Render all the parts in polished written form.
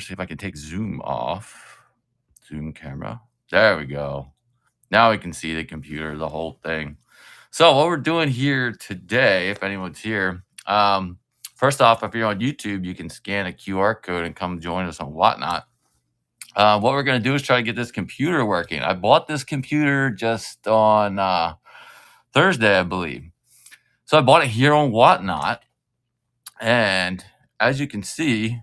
see if I can take zoom off. Zoom camera. There we go. Now we can see the computer, the whole thing. So what we're doing here today, if anyone's here, first off, if you're on YouTube, you can scan a QR code and come join us on Whatnot. What we're going to do is try to get this computer working. I bought this computer just on Thursday, I believe. So I bought it here on Whatnot. And as you can see,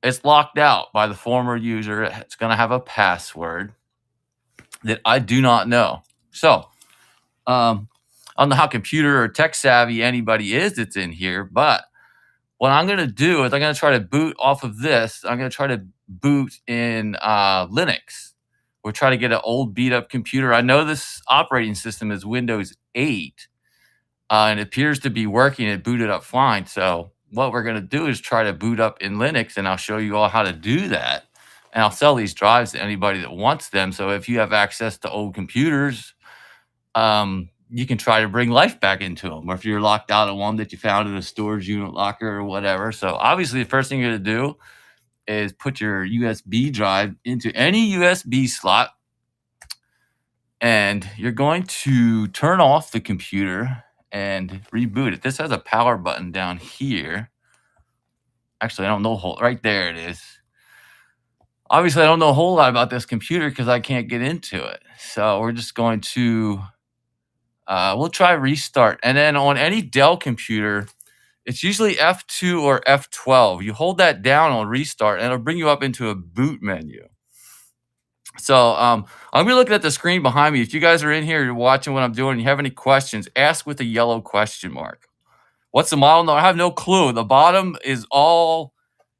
it's locked out by the former user. It's going to have a password that I do not know. So I don't know how computer or tech savvy anybody is that's in here, but what I'm going to do is I'm going to try to boot off of this. I'm going to try to boot in Linux. We'll try to get an old beat up computer. I know this operating system is Windows 8 and it appears to be working. It booted up fine. So what we're going to do is try to boot up in Linux, and I'll show you all how to do that. And I'll sell these drives to anybody that wants them. So if you have access to old computers, you can try to bring life back into them. Or if you're locked out of one that you found in a storage unit locker or whatever. So obviously the first thing you're going to do is put your USB drive into any USB slot. And you're going to turn off the computer and reboot it. This has a power button down here. Actually, I don't know. Right there it is. Obviously, I don't know a whole lot about this computer because I can't get into it. So we're just going to, we'll try restart. And then on any Dell computer, it's usually F2 or F12. You hold that down on restart and it'll bring you up into a boot menu. So I'm going to be looking at the screen behind me. If you guys are in here, you're watching what I'm doing, and you have any questions, ask with a yellow question mark. What's the model? No, I have no clue. The bottom is all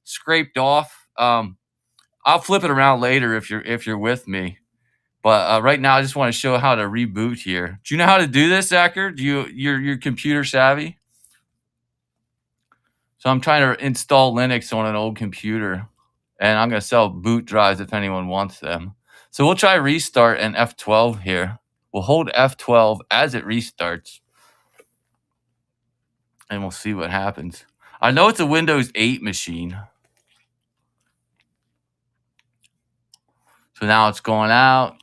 scraped off. I'll flip it around later if you're with me. But right now, I just want to show how to reboot here. Do you know how to do this, Zachar? You're computer savvy? So I'm trying to install Linux on an old computer, and I'm going to sell boot drives if anyone wants them. So we'll try restart and F12 here. We'll hold F12 as it restarts, and we'll see what happens. I know it's a Windows 8 machine. So now it's going out.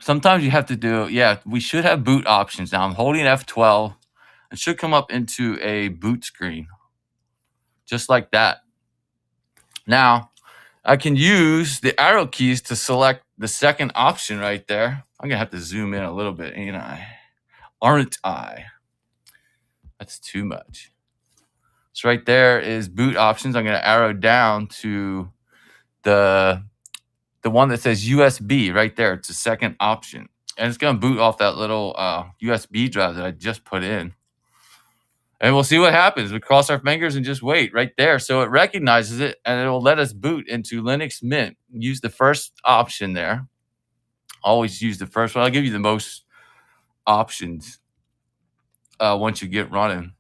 Sometimes you have to do, yeah, we should have boot options. Now I'm holding F12. It should come up into a boot screen, just like that. Now, I can use the arrow keys to select the second option right there. I'm going to have to zoom in a little bit, ain't I? Aren't I? That's too much. So right there is boot options. I'm going to arrow down to the one that says USB right there. It's the second option. And it's going to boot off that little USB drive that I just put in. And we'll see what happens. We cross our fingers and just wait right there. So it recognizes it, and it will let us boot into Linux Mint. Use the first option there. Always use the first one. I'll give you the most options once you get running.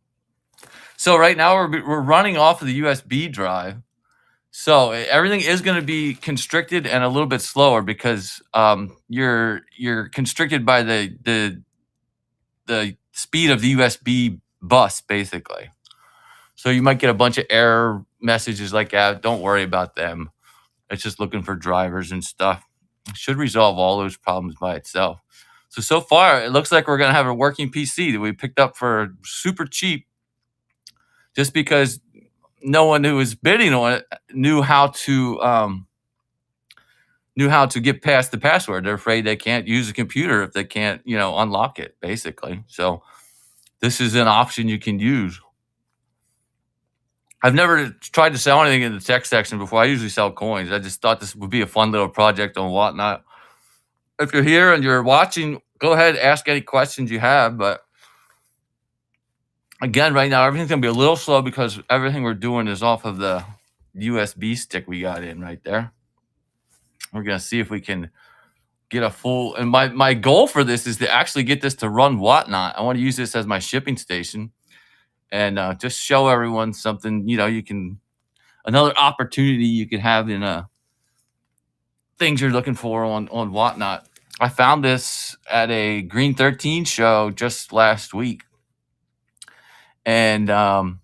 So right now we're running off of the USB drive. So everything is going to be constricted and a little bit slower because you're constricted by the speed of the USB bus, basically. So you might get a bunch of error messages like that. Don't worry about them. It's just looking for drivers and stuff. It should resolve all those problems by itself. So far, it looks like we're going to have a working PC that we picked up for super cheap just because no one who was bidding on it knew how to get past the password. They're afraid they can't use a computer if they can't, unlock it, basically. So this is an option you can use. I've never tried to sell anything in the tech section before. I usually sell coins. I just thought this would be a fun little project on Whatnot. If you're here and you're watching, go ahead, ask any questions you have. But again, right now, everything's going to be a little slow because everything we're doing is off of the USB stick we got in right there. We're going to see if we can get a full, and my goal for this is to actually get this to run Whatnot. I want to use this as my shipping station and just show everyone something, you can, another opportunity you can have in things you're looking for on Whatnot. I found this at a Green 13 show just last week. And I'm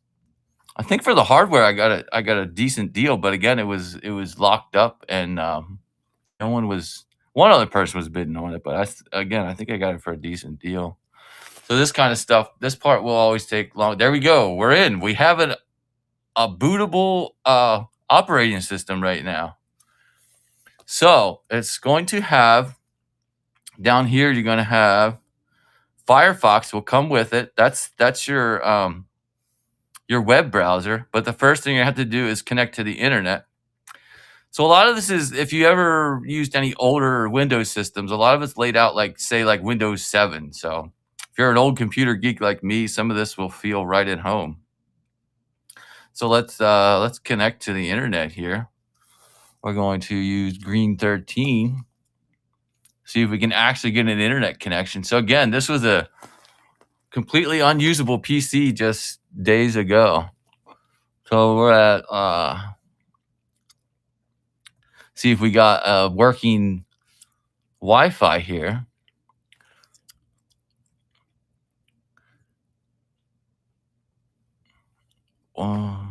I think for the hardware, I got a decent deal, but again, it was locked up, and no one was. One other person was bidding on it, but again, I think I got it for a decent deal. So this kind of stuff, this part will always take long. There we go. We're in. We have a bootable operating system right now. So it's going to have down here. You're going to have Firefox will come with it. That's your web browser. But the first thing you have to do is connect to the internet. So a lot of this is if you ever used any older Windows systems, a lot of it's laid out like say like Windows 7. So if you're an old computer geek like me, some of this will feel right at home. So let's connect to the internet here. We're going to use Green 13. See if we can actually get an internet connection. So again, this was a completely unusable PC just days ago. So we're at see if we got a working Wi-Fi here. All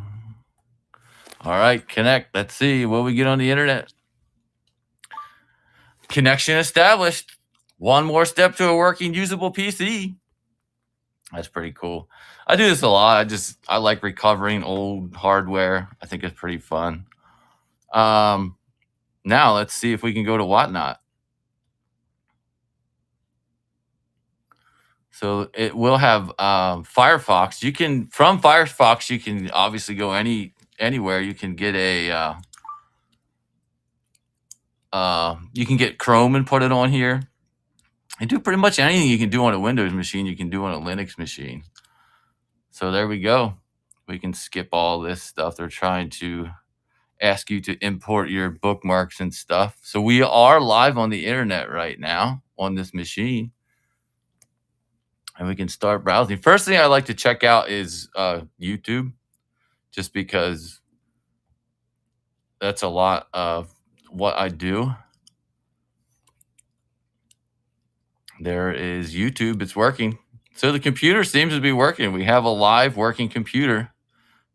right, connect. Let's see what we get on the internet. Connection established. One more step to a working, usable PC. That's pretty cool. I do this a lot. I like recovering old hardware. I think it's pretty fun. Now let's see if we can go to Whatnot. So it will have Firefox. You can from Firefox you can obviously go anywhere. You can get you can get Chrome and put it on here. And do pretty much anything you can do on a Windows machine, you can do on a Linux machine. So there we go. We can skip all this stuff. They're trying to ask you to import your bookmarks and stuff. So we are live on the internet right now on this machine. And we can start browsing. First thing I like to check out is YouTube, just because that's a lot of what I do. There is YouTube. It's working. So the computer seems to be working. We have a live working computer.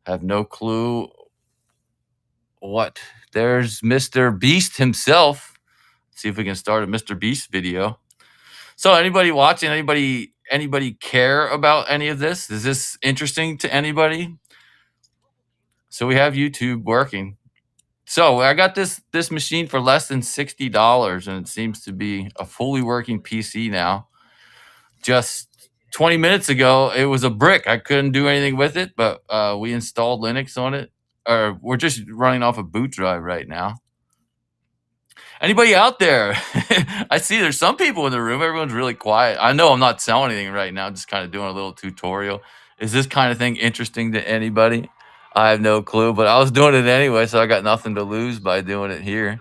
Have no clue what. There's Mr. Beast himself. See if we can start a Mr. Beast video. So anybody watching, anybody care about any of this? Is this interesting to anybody? So we have YouTube working. So I got this machine for less than $60, and it seems to be a fully working PC now. Just 20 minutes ago, it was a brick. I couldn't do anything with it, but we installed Linux on it. Or we're just running off a boot drive right now. Anybody out there? I see there's some people in the room. Everyone's really quiet. I know I'm not selling anything right now. Just kind of doing a little tutorial. Is this kind of thing interesting to anybody? I have no clue, but I was doing it anyway, so I got nothing to lose by doing it here.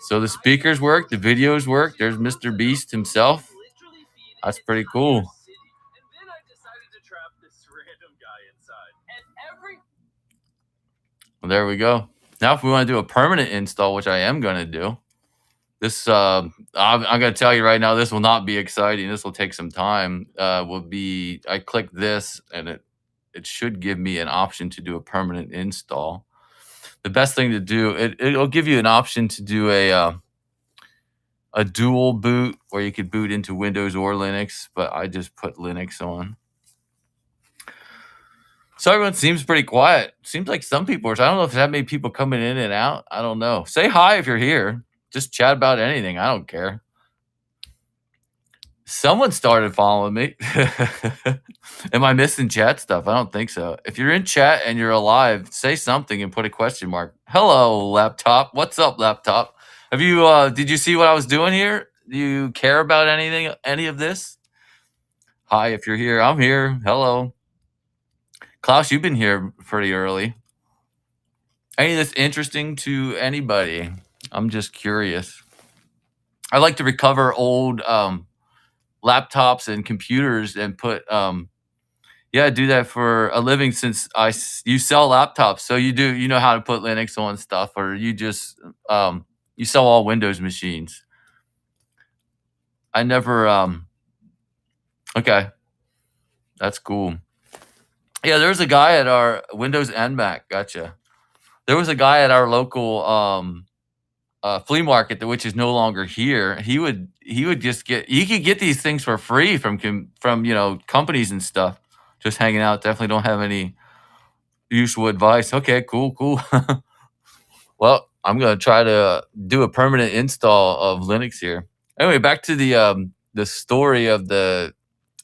So the speakers work, the videos work. There's Mr. Beast himself. That's pretty cool. Well, there we go. Now, if we want to do a permanent install, which I am going to do, this I'm going to tell you right now, this will not be exciting. This will take some time. Will be I click this, and it should give me an option to do a permanent install. The best thing to do, it'll give you an option to do a dual boot where you could boot into Windows or Linux, but I just put Linux on. So everyone seems pretty quiet. Seems like some people are. I don't know if that many people coming in and out. I don't know. Say hi if you're here. Just chat about anything. I don't care. Someone started following me. Am I missing chat stuff? I don't think so. If you're in chat and you're alive, say something and put a question mark. Hello, laptop. What's up, laptop? Have you did you see what I was doing here? Do you care about anything, any of this? Hi, if you're here. I'm here. Hello. Klaus, you've been here pretty early. Any of this interesting to anybody? I'm just curious. I like to recover old laptops and computers and put I do that for a living since you sell laptops. So you know how to put Linux on stuff, or you just you sell all Windows machines. I never okay. That's cool. Yeah, there was a guy at our Windows and Mac. Gotcha. There was a guy at our local flea market, which is no longer here. He would just get he could get these things for free from companies and stuff. Just hanging out. Definitely don't have any useful advice. Okay, cool, cool. Well, I'm gonna try to do a permanent install of Linux here. Anyway, back to the story of the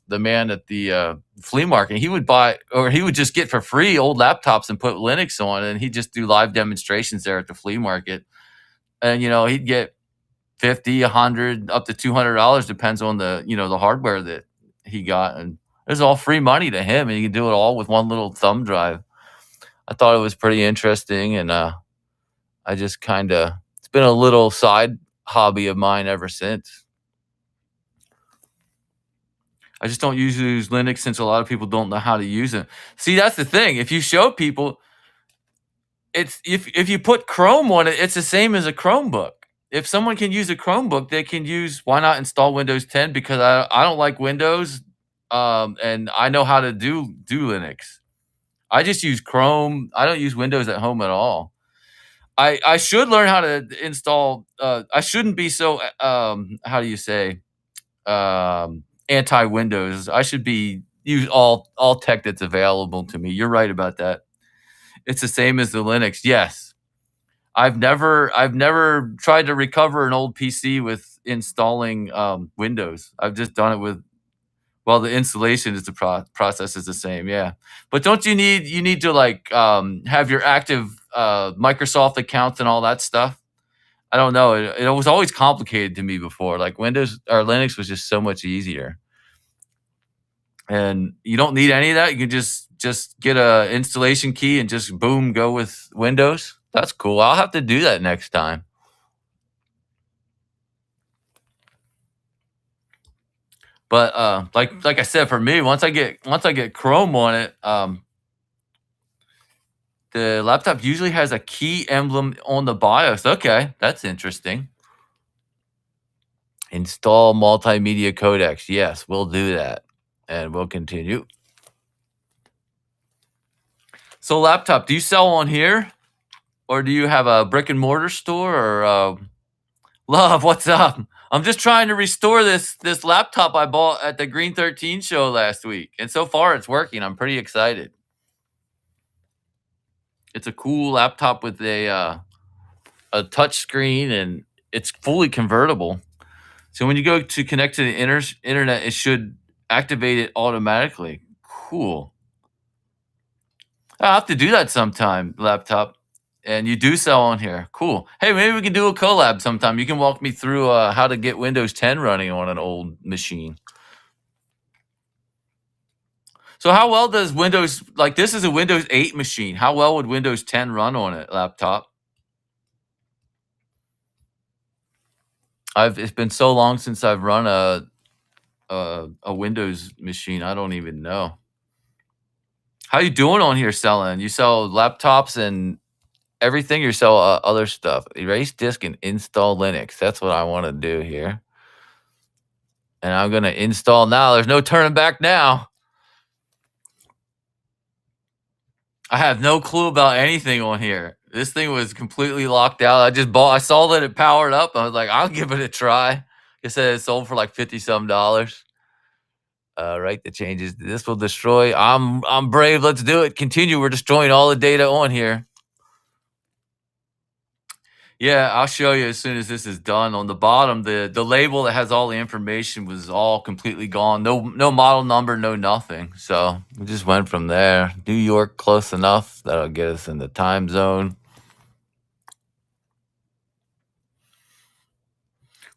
man at the flea market. He would buy, or he would just get for free old laptops and put Linux on, and he'd just do live demonstrations there at the flea market. And he'd get 50, 100, up to $200, depends on the hardware that he got, and it was all free money to him, and he could do it all with one little thumb drive. I thought it was pretty interesting, and I just kind of it's been a little side hobby of mine ever since. I just don't use Linux since a lot of people don't know how to use it. See, that's the thing. If you show people, it's if you put Chrome on it, it's the same as a Chromebook. If someone can use a Chromebook, they can use. Why not install Windows 10? Because I don't like Windows, and I know how to do Linux. I just use Chrome. I don't use Windows at home at all. I should learn how to install. I shouldn't be so. How do you say? Anti Windows. I should be use all tech that's available to me. You're right about that. It's the same as the Linux. Yes. I've never tried to recover an old PC with installing Windows. I've just done it with well, the installation is the process is the same, yeah. But don't you need to like have your active Microsoft accounts and all that stuff? I don't know. It was always complicated to me before. Like Windows or Linux was just so much easier. And you don't need any of that. You can just get a installation key and just boom, go with Windows. That's cool. I'll have to do that next time. But like I said, for me, once I get Chrome on it, the laptop usually has a key emblem on the BIOS. Okay, that's interesting. Install multimedia codecs. Yes, we'll do that, and we'll continue. So, laptop, do you sell on here, or do you have a brick and mortar store, or Love, what's up? I'm just trying to restore this laptop I bought at the Green 13 show last week, and so far it's working. I'm pretty excited. It's a cool laptop with a touch screen, and it's fully convertible. So when you go to connect to the internet, it should activate it automatically. Cool. I'll have to do that sometime, laptop. And you do sell on here. Cool. Hey, maybe we can do a collab sometime. You can walk me through how to get Windows 10 running on an old machine. So how well does Windows like this is a Windows 8 machine. How well would Windows 10 run on it, laptop? It's been so long since I've run a Windows machine. I don't even know. How you doing on here selling? You sell laptops and everything, you sell other stuff. Erase disk and install Linux. That's what I want to do here. And I'm going to install now. There's no turning back now. I have no clue about anything on here. This thing was completely locked out. I saw that it powered up. I was like, I'll give it a try. It said it sold for like 50 some dollars. Right, the changes. This will destroy. I'm brave. Let's do it. Continue. We're destroying all the data on here. Yeah, I'll show you as soon as this is done. On the bottom, the label that has all the information was all completely gone. No model number, no nothing. So we just went from there. New York, close enough. That'll get us in the time zone.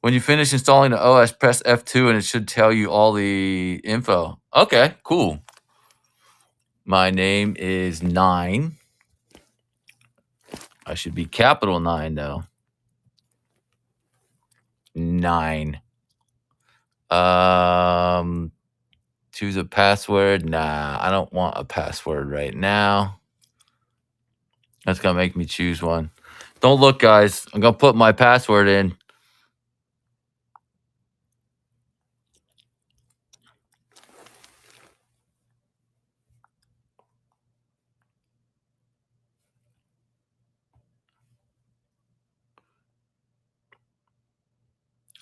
When you finish installing the OS, press F2 and it should tell you all the info. Okay, cool. My name is 9. I should be capital 9 though. 9. Choose a password. Nah, I don't want a password right now. That's gonna make me choose one. Don't look, guys. I'm gonna put my password in.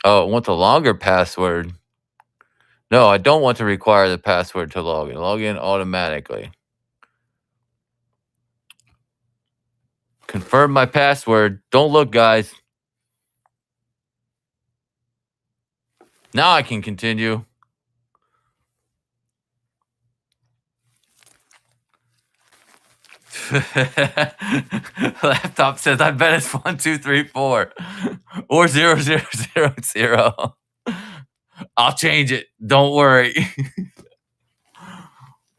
Oh, I want the longer password. No, I don't want to require the password to log in. Log in automatically. Confirm my password. Don't look, guys. Now I can continue. Laptop says, I bet it's 1234 or 0000. I'll change it. Don't worry.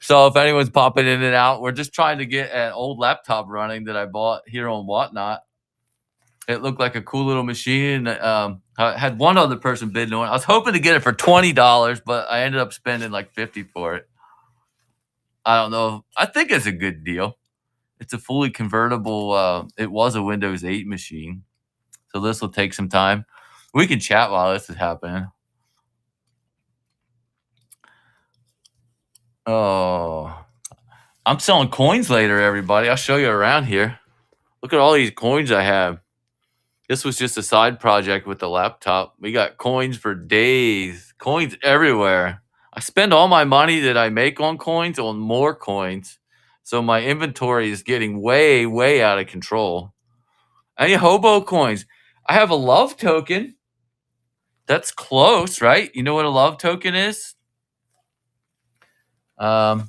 So if anyone's popping in and out, we're just trying to get an old laptop running that I bought here on Whatnot. It looked like a cool little machine. I had one other person bidding on it. I was hoping to get it for $20, but I ended up spending like 50 for it. I don't know. I think it's a good deal. It's a fully convertible. It was a Windows 8 machine, so this will take some time. We can chat while this is happening. Oh, I'm selling coins later, everybody. I'll show you around here. Look at all these coins I have. This was just a side project with the laptop. We got coins for days, coins everywhere. I spend all my money that I make on coins on more coins. So my inventory is getting way, way out of control. Any hobo coins? I have a love token. That's close, right? You know what a love token is? It's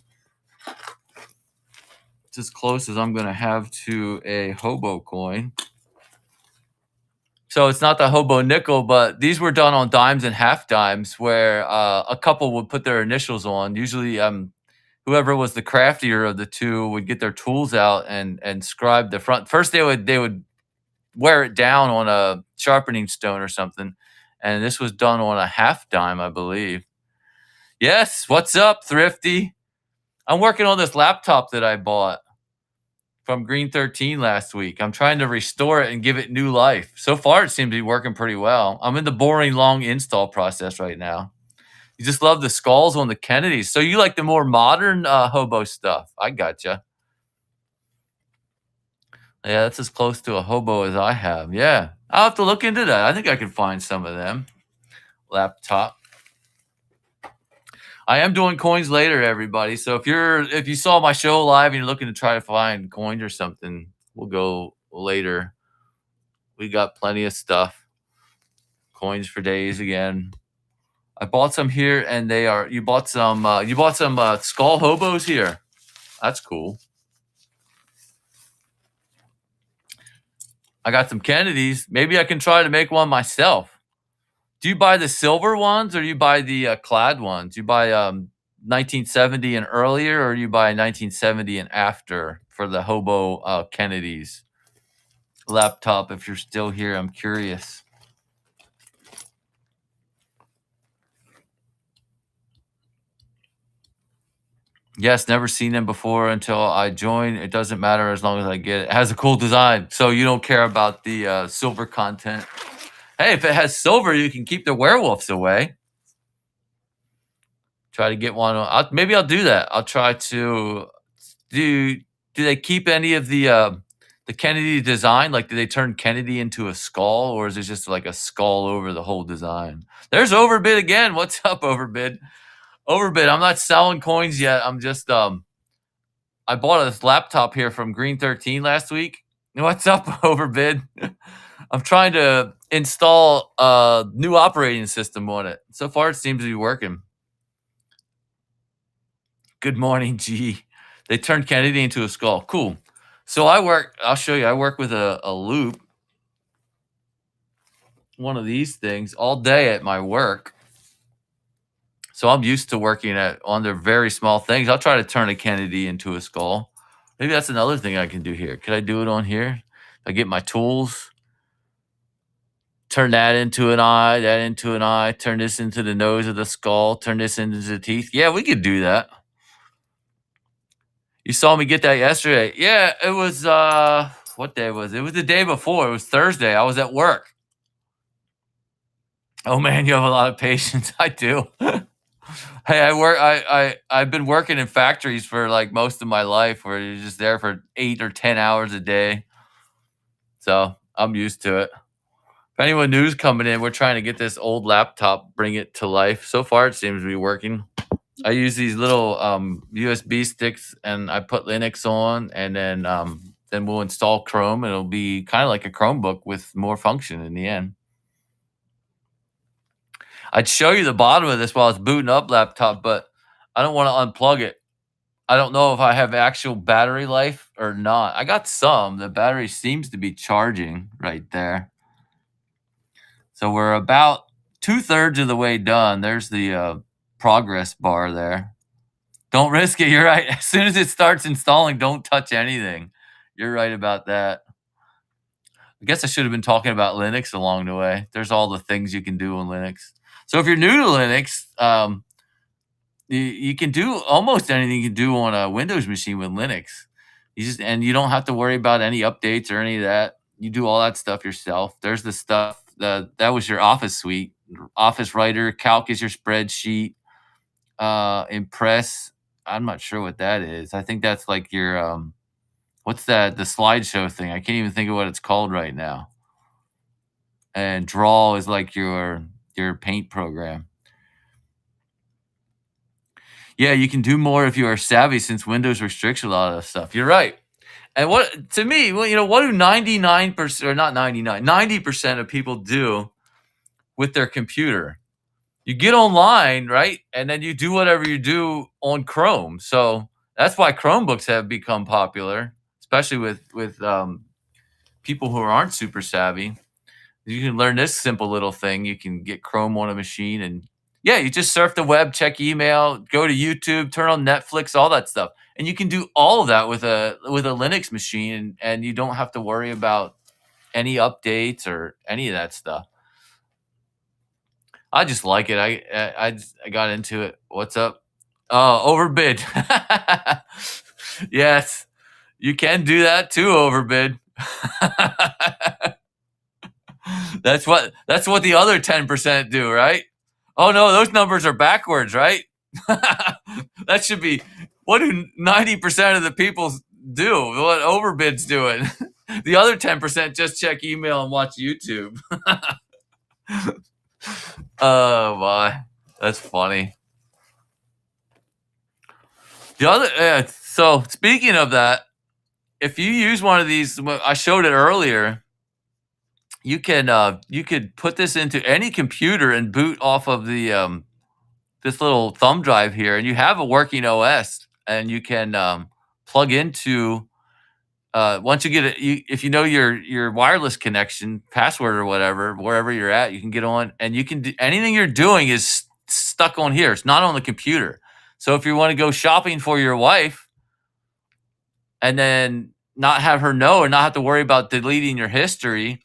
as close as I'm going to have to a hobo coin. So it's not the hobo nickel, but these were done on dimes and half dimes, where a couple would put their initials on. Usually, whoever was the craftier of the two would get their tools out and scribe the front. First, they would wear it down on a sharpening stone or something, and this was done on a half dime, I believe. Yes, what's up, Thrifty? I'm working on this laptop that I bought from Green 13 last week. I'm trying to restore it and give it new life. So far, it seems to be working pretty well. I'm in the boring, long install process right now. You just love the skulls on the Kennedys. So you like the more modern hobo stuff. I gotcha. Yeah, that's as close to a hobo as I have. Yeah, I'll have to look into that. I think I can find some of them. Laptop. I am doing coins later, everybody. So if you saw my show live and you're looking to try to find coins or something, we'll go later. We got plenty of stuff. Coins for days again. I bought some here, and they are. You bought some skull hobos here. That's cool. I got some Kennedys. Maybe I can try to make one myself. Do you buy the silver ones or do you buy the clad ones? You buy 1970 and earlier, or you buy 1970 and after for the hobo Kennedys laptop? If you're still here, I'm curious. Yes, never seen them before until I joined. It doesn't matter as long as I get it. It has a cool design, so you don't care about the silver content. Hey, if it has silver, you can keep the werewolves away. Try to get one. Maybe I'll do that. I'll try to do. Do they keep any of the Kennedy design? Like, do they turn Kennedy into a skull, or is it just like a skull over the whole design? There's Overbid again. What's up, Overbid? Overbid. I'm not selling coins yet. I'm just I bought this laptop here from Green 13 last week. What's up, Overbid? I'm trying to install a new operating system on it. So far, it seems to be working. Good morning, G. They turned Kennedy into a skull. Cool. So I'll show you. I work with a loop, one of these things, all day at my work. So I'm used to working on their very small things. I'll try to turn a Kennedy into a skull. Maybe that's another thing I can do here. Could I do it on here? I get my tools, turn that into an eye, that into an eye, turn this into the nose of the skull, turn this into the teeth. Yeah, we could do that. You saw me get that yesterday. Yeah, it was what day was it? It was the day before. It was Thursday. I was at work. Oh man, you have a lot of patience. I do. Hey, I've been working in factories for like most of my life where you're just there for 8 or 10 hours a day. So I'm used to it. If anyone new's coming in, we're trying to get this old laptop, bring it to life. So far, it seems to be working. I use these little USB sticks, and I put Linux on, and then we'll install Chrome, and it'll be kind of like a Chromebook with more function in the end. I'd show you the bottom of this while it's booting up laptop, but I don't want to unplug it. I don't know if I have actual battery life or not. I got some. The battery seems to be charging right there. So we're about 2/3 of the way done. There's the progress bar there. Don't risk it. You're right. As soon as it starts installing, don't touch anything. You're right about that. I guess I should have been talking about Linux along the way. There's all the things you can do on Linux. So if you're new to Linux, you can do almost anything you can do on a Windows machine with Linux. You don't have to worry about any updates or any of that. You do all that stuff yourself. There's the stuff that was your Office suite. Office Writer, Calc is your spreadsheet. Impress, I'm not sure what that is. I think that's like your what's that? The slideshow thing. I can't even think of what it's called right now. And Draw is like your paint program. Yeah, you can do more if you are savvy since Windows restricts a lot of stuff. You're right. And what to me, well, what do 99% or not 99, 90% of people do with their computer? You get online, right? And then you do whatever you do on Chrome. So that's why Chromebooks have become popular, especially with people who aren't super savvy. You can learn this simple little thing. You can get Chrome on a machine, and yeah, you just surf the web, check email, go to YouTube, turn on Netflix, all that stuff. And you can do all of that with a Linux machine, and you don't have to worry about any updates or any of that stuff. I just like it. I got into it. What's up? Oh, overbid. Yes, you can do that too, overbid. That's what the other 10% do, right? Oh no, those numbers are backwards, right? That should be what do 90% of the people do? What overbid's doing? The other 10% just check email and watch YouTube. Oh my, that's funny. The other, so speaking of that, if you use one of these, I showed it earlier. You could put this into any computer and boot off of the this little thumb drive here, and you have a working OS, and you can plug into. Once you get it, if you know your wireless connection password or whatever, wherever you're at, you can get on, and you can do anything you're doing is stuck on here. It's not on the computer. So if you want to go shopping for your wife, and then not have her know, or not have to worry about deleting your history,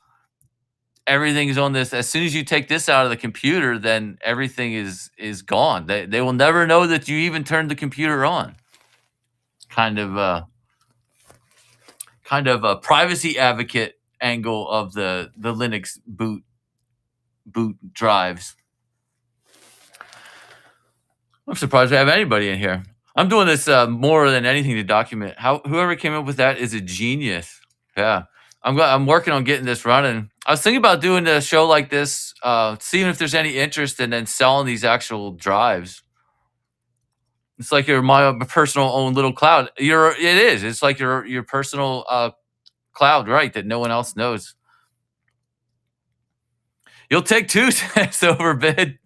everything is on this. As soon as you take this out of the computer, then everything is gone. They will never know that you even turned the computer on. Kind of a privacy advocate angle of the Linux boot drives. I'm surprised we have anybody in here. I'm doing this more than anything to document. Whoever came up with that is a genius. Yeah, I'm working on getting this running. I was thinking about doing a show like this, seeing if there's any interest in then selling these actual drives. It's like my personal own little cloud. It is. It's like your personal cloud, right? That no one else knows. You'll take two cents overbid.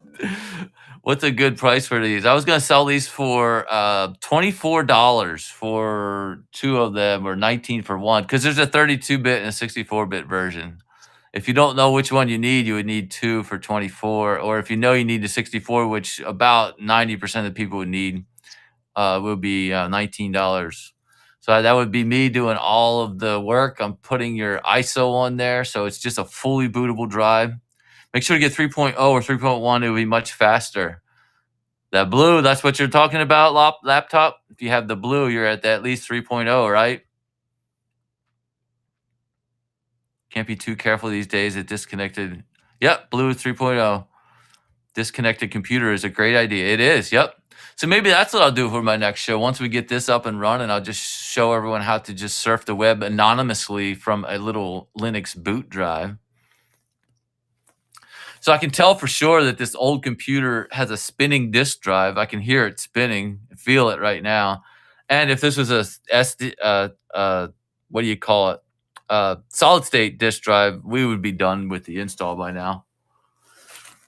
What's a good price for these? I was gonna sell these for $24 for two of them, or 19 for one, because there's a 32-bit and a 64-bit version. If you don't know which one you need, you would need two for 24, or if you know you need the 64, which about 90% of the people would need, would be $19. So that would be me doing all of the work. I'm putting your ISO on there, so it's just a fully bootable drive. Make sure to get 3.0 or 3.1. It will be much faster. That blue, that's what you're talking about, laptop. If you have the blue, you're at least 3.0, right? Can't be too careful these days. It disconnected. Yep, blue 3.0. Disconnected computer is a great idea. It is, yep. So maybe that's what I'll do for my next show. Once we get this up and running, I'll just show everyone how to just surf the web anonymously from a little Linux boot drive. So I can tell for sure that this old computer has a spinning disk drive. I can hear it spinning, feel it right now. And if this was a SD, what do you call it? Solid state disk drive, we would be done with the install by now.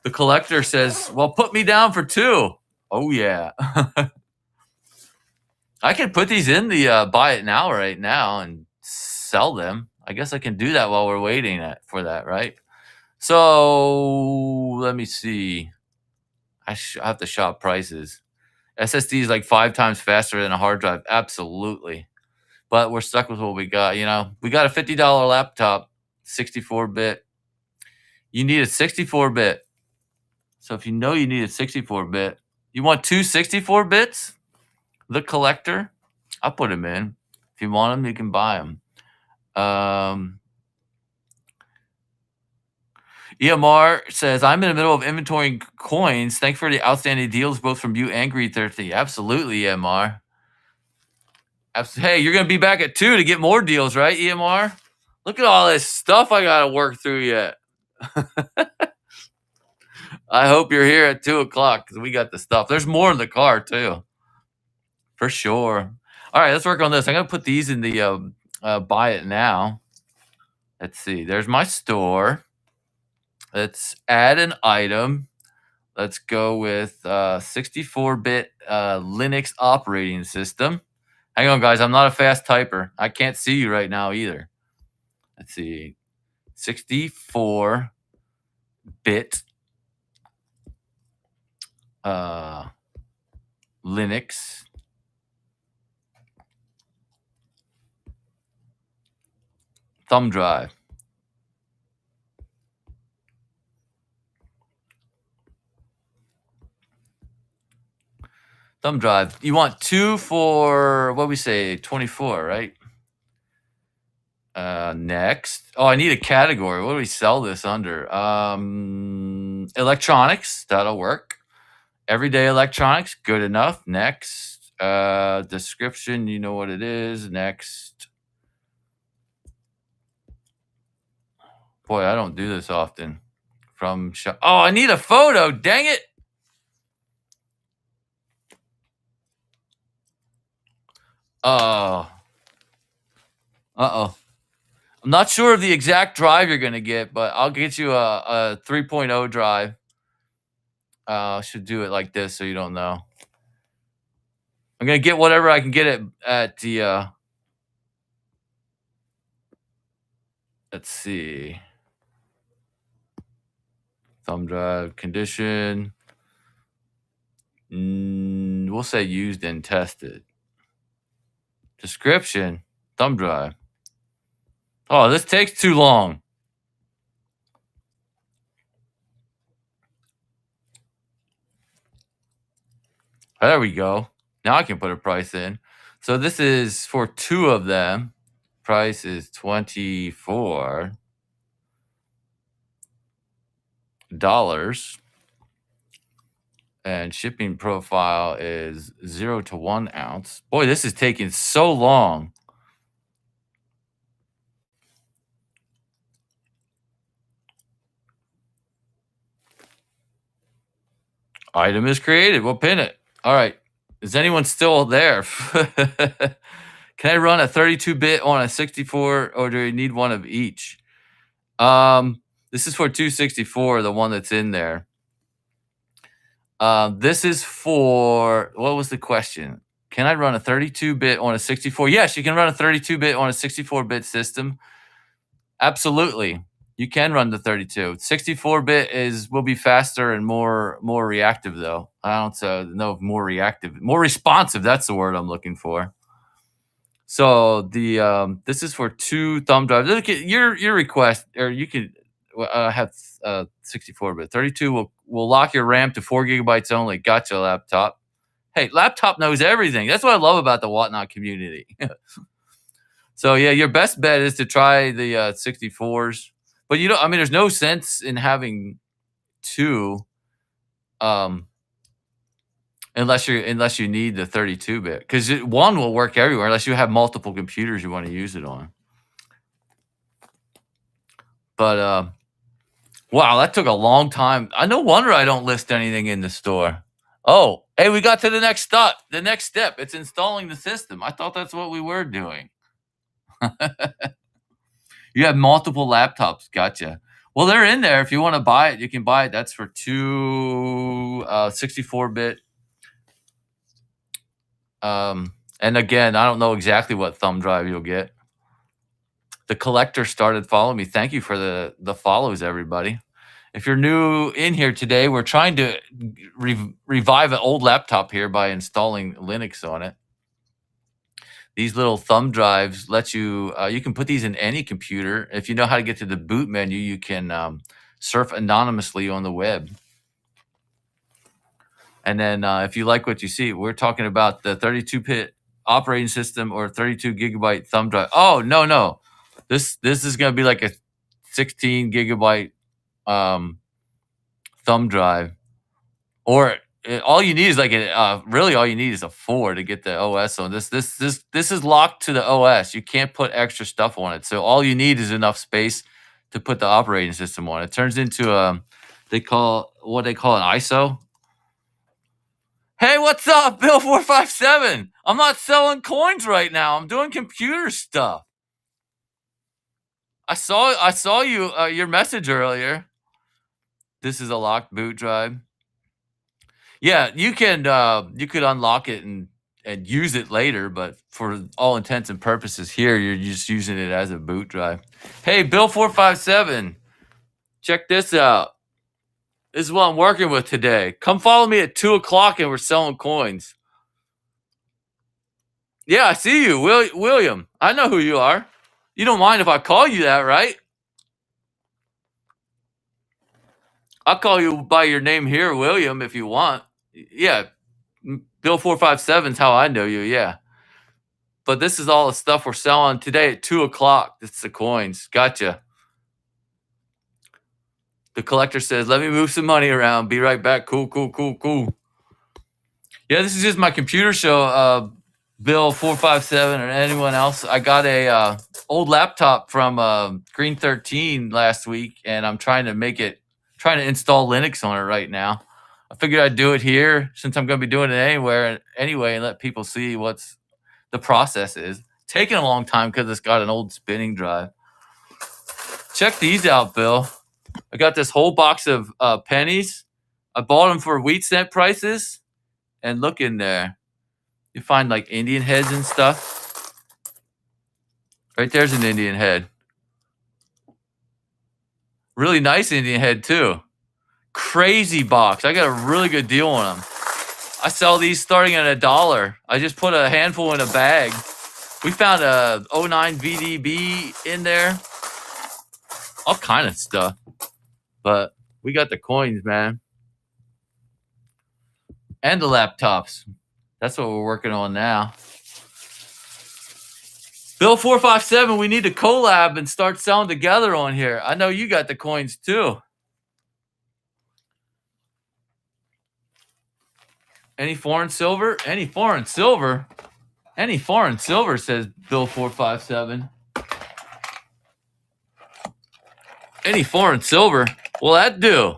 The collector says, "Well, put me down for 2." Oh yeah. I can put these in the buy it now right now and sell them. I guess I can do that while we're waiting for that, right? So let me see. I have to shop prices. SSD is like 5 times faster than a hard drive. Absolutely. But we're stuck with what we got. We got a $50 laptop, 64-bit. You need a 64-bit. So if you know you need a 64-bit, you want 2 64 bits? The collector, I'll put them in. If you want them, you can buy them. EMR says, I'm in the middle of inventorying coins. Thanks for the outstanding deals, both from you and Greed30. Absolutely, EMR. Hey, you're going to be back at 2 to get more deals, right, EMR? Look at all this stuff I got to work through yet. I hope you're here at 2 o'clock because we got the stuff. There's more in the car, too. For sure. All right, let's work on this. I'm going to put these in the buy it now. Let's see. There's my store. Let's add an item. Let's go with 64-bit Linux operating system. Hang on, guys. I'm not a fast typer. I can't see you right now either. Let's see. 64-bit Linux. Thumb drive. Thumb drive. You want 2 for, what we say, 24, right? Next. Oh, I need a category. What do we sell this under? Electronics. That'll work. Everyday electronics. Good enough. Next. Description. You know what it is. Next. Boy, I don't do this often. From shop. Oh, I need a photo. Dang it. Oh. Uh-oh. I'm not sure of the exact drive you're going to get, but I'll get you a 3.0 drive. Should do it like this so you don't know. I'm going to get whatever I can get at the... let's see. Thumb drive condition. We'll say used and tested. Description. Thumb drive. Oh, this takes too long. There we go. Now I can put a price in. So this is for 2 of them. Price is $24. And shipping profile is 0 to 1 ounce. Boy, this is taking so long. Item is created. We'll pin it. All right. Is anyone still there? Can I run a 32-bit on a 64, or do you need one of each? This is for 264, the one that's in there. This is for, what was the question? Can I run a 32-bit on a 64? Yes, you can run a 32-bit on a 64-bit system. Absolutely. You can run the 32. 64-bit will be faster and more reactive, though. I don't know if more reactive, more responsive. That's the word I'm looking for. So the this is for 2 thumb drives. Look at your request, or you could have 64-bit. 32 will lock your RAM to 4 gigabytes only. Gotcha, laptop. Hey, laptop knows everything. That's what I love about the Whatnot community. So yeah, your best bet is to try the 64s. But there's no sense in having 2, unless you need the 32-bit, because 1 will work everywhere unless you have multiple computers you want to use it on. But Wow, that took a long time. No wonder I don't list anything in the store. Oh, hey, we got to the next step. The next step, it's installing the system. I thought that's what we were doing. You have multiple laptops. Gotcha. Well, they're in there. If you want to buy it, you can buy it. That's for two 64-bit. And again, I don't know exactly what thumb drive you'll get. The collector started following me. Thank you for the follows, everybody. If you're new in here today, we're trying to revive an old laptop here by installing Linux on it. These little thumb drives let you you can put these in any computer. If you know how to get to the boot menu, you can surf anonymously on the web. And then if you like what you see, we're talking about the 32-bit operating system or 32 gigabyte thumb drive. Oh, no. This is going to be like a 16 gigabyte thumb drive. Or all you need is like really all you need is a 4 to get the OS on this. This is locked to the OS. You can't put extra stuff on it. So all you need is enough space to put the operating system on. It turns into what they call an ISO. Hey, what's up, Bill 457? I'm not selling coins right now. I'm doing computer stuff. I saw you your message earlier. This is a locked boot drive. Yeah, you could unlock it and use it later, but for all intents and purposes here, you're just using it as a boot drive. Hey, Bill 457, check this out. This is what I'm working with today. Come follow me at 2 o'clock and we're selling coins. Yeah, I see you, William. I know who you are. You don't mind if I call you that, right? I'll call you by your name here, William, if you want. Yeah, Bill 457 is how I know you, yeah. But this is all the stuff we're selling today at 2 o'clock. It's the coins. Gotcha. The collector says, let me move some money around. Be right back. Cool. Yeah, this is just my computer show, Bill 457 or anyone else. I got a old laptop from Green 13 last week, and I'm trying to install Linux on it right now. I figured I'd do it here since I'm going to be doing it anyway, and let people see what's the process is. Taking a long time because it's got an old spinning drive. Check these out, Bill. I got this whole box of pennies. I bought them for wheat cent prices. And look in there. You find like Indian heads and stuff. Right there's an Indian head. Really nice Indian head too. Crazy box. I got a really good deal on them. I sell these starting at $1. I just put a handful in a bag. We found a 09 VDB in there. All kind of stuff. But we got the coins, man. And the laptops. That's what we're working on now. Bill 457, we need to collab and start selling together on here. I know you got the coins too. Any foreign silver? Any foreign silver? Any foreign silver, says Bill 457. Any foreign silver? Will that do?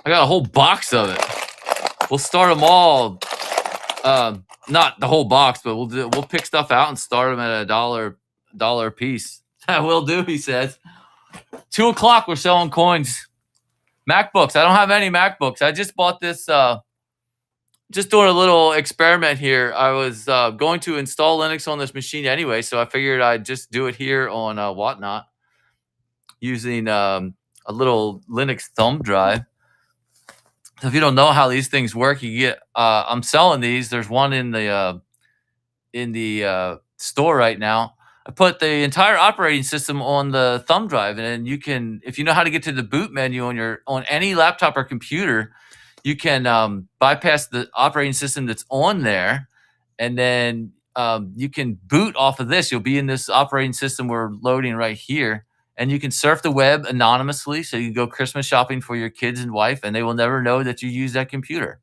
I got a whole box of it. We'll start them all. Not the whole box, but we'll pick stuff out and start them at $1 a piece. That will do, he says. 2 o'clock, we're selling coins. MacBooks. I don't have any MacBooks. I just bought this. Just doing a little experiment here. I was going to install Linux on this machine anyway, so I figured I'd just do it here on Whatnot using a little Linux thumb drive. So if you don't know how these things work, you get. I'm selling these. There's one in the store right now. I put the entire operating system on the thumb drive, and then you can, if you know how to get to the boot menu on any laptop or computer, you can bypass the operating system that's on there, and then you can boot off of this. You'll be in this operating system we're loading right here. And you can surf the web anonymously, so you can go Christmas shopping for your kids and wife, and they will never know that you use that computer.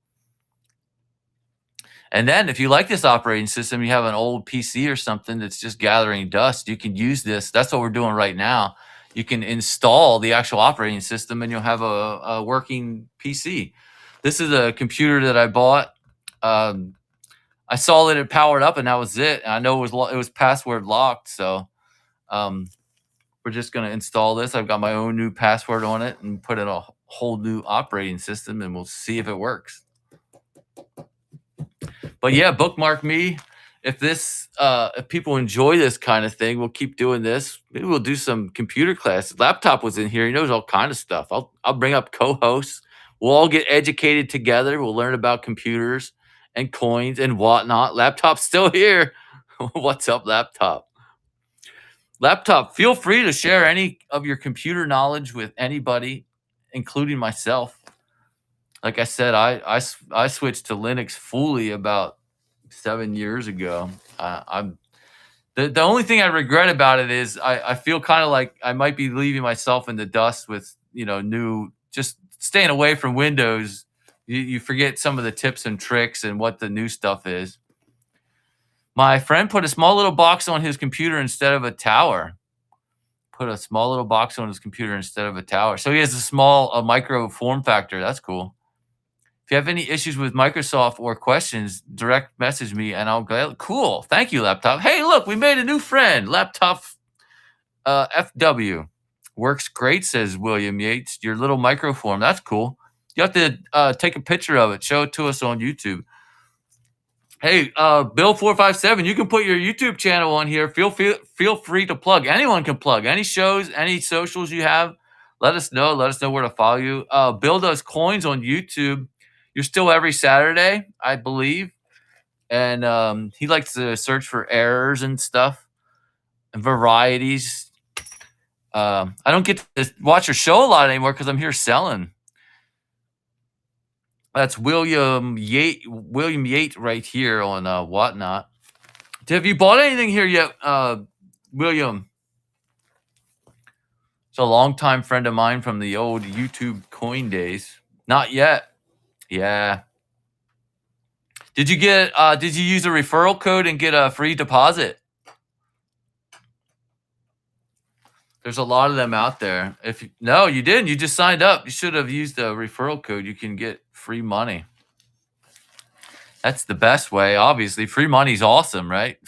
And then if you like this operating system, you have an old PC or something that's just gathering dust, you can use this. That's what we're doing right now. you can install the actual operating system and you'll have a working PC. This is a computer that I bought. I saw that it powered up and that was it. And I know it was password locked, so um, we're just going to install this. I've got my own new password on it and put in a whole new operating system, and we'll see if it works. But yeah, bookmark me. If people enjoy this kind of thing, we'll keep doing this. Maybe we'll do some computer class. Laptop was in here. He knows all kind of stuff. I'll bring up co-hosts. We'll all get educated together. We'll learn about computers and coins and whatnot. Laptop's still here. What's up, laptop? Laptop, feel free to share any of your computer knowledge with anybody, including myself. Like I said, I switched to Linux fully about 7 years ago. I'm the only thing I regret about it is I feel kind of like I might be leaving myself in the dust with new, just staying away from Windows. You forget some of the tips and tricks and what the new stuff is. My friend put a small little box on his computer instead of a tower. Put a small little box on his computer instead of a tower. So he has a micro form factor. That's cool. If you have any issues with Microsoft or questions, direct message me and I'll go, cool. Thank you, laptop. Hey, look, we made a new friend. Laptop FW. Works great, says William Yates. Your little microform. That's cool. You have to take a picture of it. Show it to us on YouTube. Hey, Bill457, you can put your YouTube channel on here. Feel free to plug. Anyone can plug. Any shows, any socials you have, let us know. Let us know where to follow you. Bill does coins on YouTube. You're still every Saturday, I believe. And he likes to search for errors and stuff and varieties. I don't get to watch your show a lot anymore because I'm here selling. That's William Yate right here on Whatnot. Have you bought anything here yet, William? It's a longtime friend of mine from the old YouTube coin days. Not yet. Yeah. Did you use a referral code and get a free deposit? There's a lot of them out there. No, you didn't. You just signed up. You should have used a referral code. You can get free money. That's the best way, obviously. Free money's awesome, right?